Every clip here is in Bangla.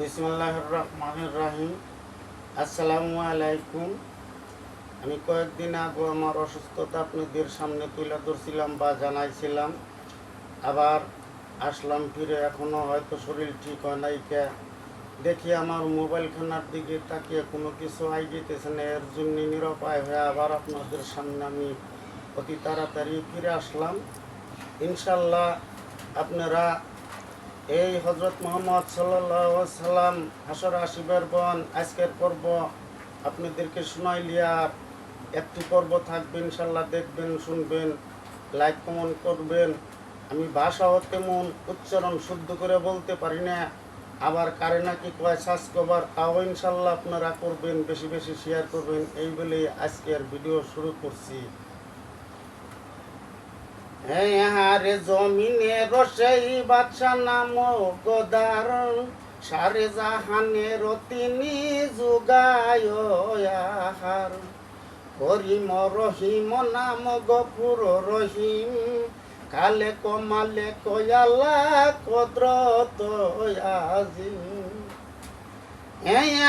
বিসমিল্লাহির রহমানির রহিম। আসসালামু আলাইকুম। আমি কয়েকদিন আগে আমার অসুস্থতা আপনাদের সামনে তুলে ধরছিলাম বা জানাইছিলাম। আবার আসলাম ফিরে, এখনও হয়তো শরীর ঠিক হয় নাই। দেখি আমার মোবাইল খানার দিকে তাকিয়ে কোনো কিছু আই যেতেছে না, এর জন্য নিরুপায় হয়ে আবার আপনাদের সামনে আমি অতি তাড়াতাড়ি ফিরে আসলাম। ইনশাল্লাহ আপনারা এই হজরত মোহাম্মদ সাল্লাল্লাহু আলাইহি সাল্লাম হাসর আসিবের বন আজকের পর্ব আপনাদেরকে শোনাইলিয়ার একটি পর্ব থাকবে। ইনশাল্লাহ দেখবেন, শুনবেন, লাইক কমেন্ট করবেন। আমি ভাষাও তেমন উচ্চারণ শুদ্ধ করে বলতে পারি না, আবার কারে নাকি কয় সাবস্ক্রাইবার, তাও ইনশাল্লাহ আপনারা করবেন, বেশি বেশি শেয়ার করবেন। এই বলে আজকের ভিডিও শুরু করছি। হারে জমিনে রসেই বাদশা নাম গোদার, সারে জাহানের তিনি যুগায়ার। করিম রহিম নাম গফুর রহিম, কালে কমালে কয়ালা কদরত আজিম।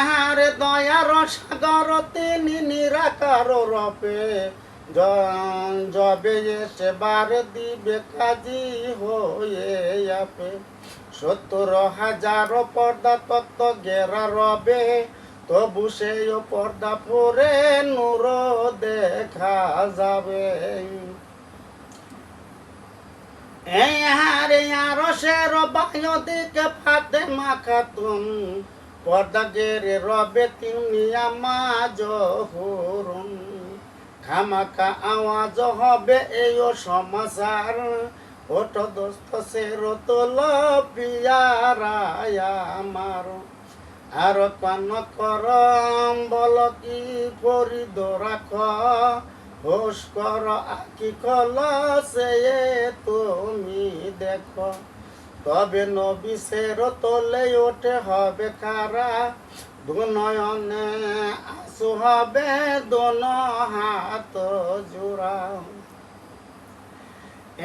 হারে দয়ার সাগর তিনি নিরাকার রূপে, জবে সেবার দিবে কাজী হয়ে আপে। 70,000 পর্দা তত্ত্ব গেরা রবে, তবু সেই পর্দা পরে নূর দেখা যাবে। এই হারে আরো সের বায়ু দিকে ফাতেমা খাতুন, পর্দা গেরে রবে তিনি আমাজ হুরুন। খামাকা আওয়াজ হবে এই সমাচার, ওট দোস্ত সের তোল পিয়ারায় আমার। আর কান করম বল কি ফরিদ রাখ, হোস কর আকি খল সে তুমি দেখো। তবে নবী সের তোলে ওঠে হবে কারা, দুনয়নে আসু হবে দোন হাত জোড়া।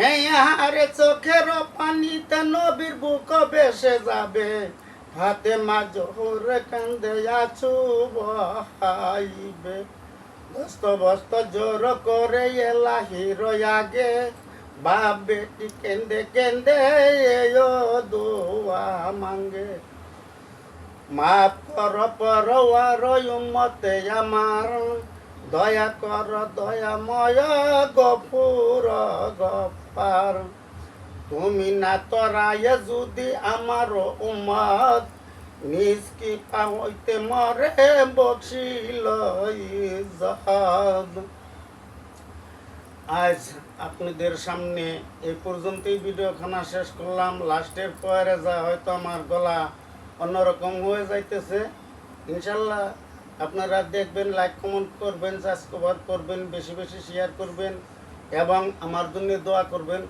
এই হারে চোখের পানিতে নবীর বুক বেসে যাবে, ফাতেমা জোহর কান্দে আছু বহাইবে। বস্ত বস্ত জোর করে এলাহির আগে, বাপ বেটি কেন্দে কেন্দে দোয়া মাঙ্গে। মাফ কর পরওয়ার উম্মতে আমার, দয়া কর দয়াময় গফুর গফার। তুমি না তরায় যদি আমার উম্মত, নিজ কি পাইতে মরে বকশিল ইজ্জত। আজ আপনাদের সামনে এই পর্যন্তই ভিডিওখানা শেষ করলাম। লাস্টের পরে যা হয়তো আমার গলা অন্যরকম হয়ে যাইতেছে। ইনশাল্লাহ আপনারা দেখবেন, লাইক কমেন্ট করবেন, সাবস্ক্রাইব করবেন, বেশি বেশি শেয়ার করবেন এবং আমার জন্য দোয়া করবেন।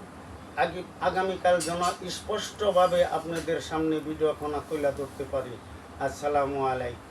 আগামীকাল যেন স্পষ্টভাবে আপনাদের সামনে ভিডিওখানা তুলে ধরতে পারি। আসসালামু আলাইকুম।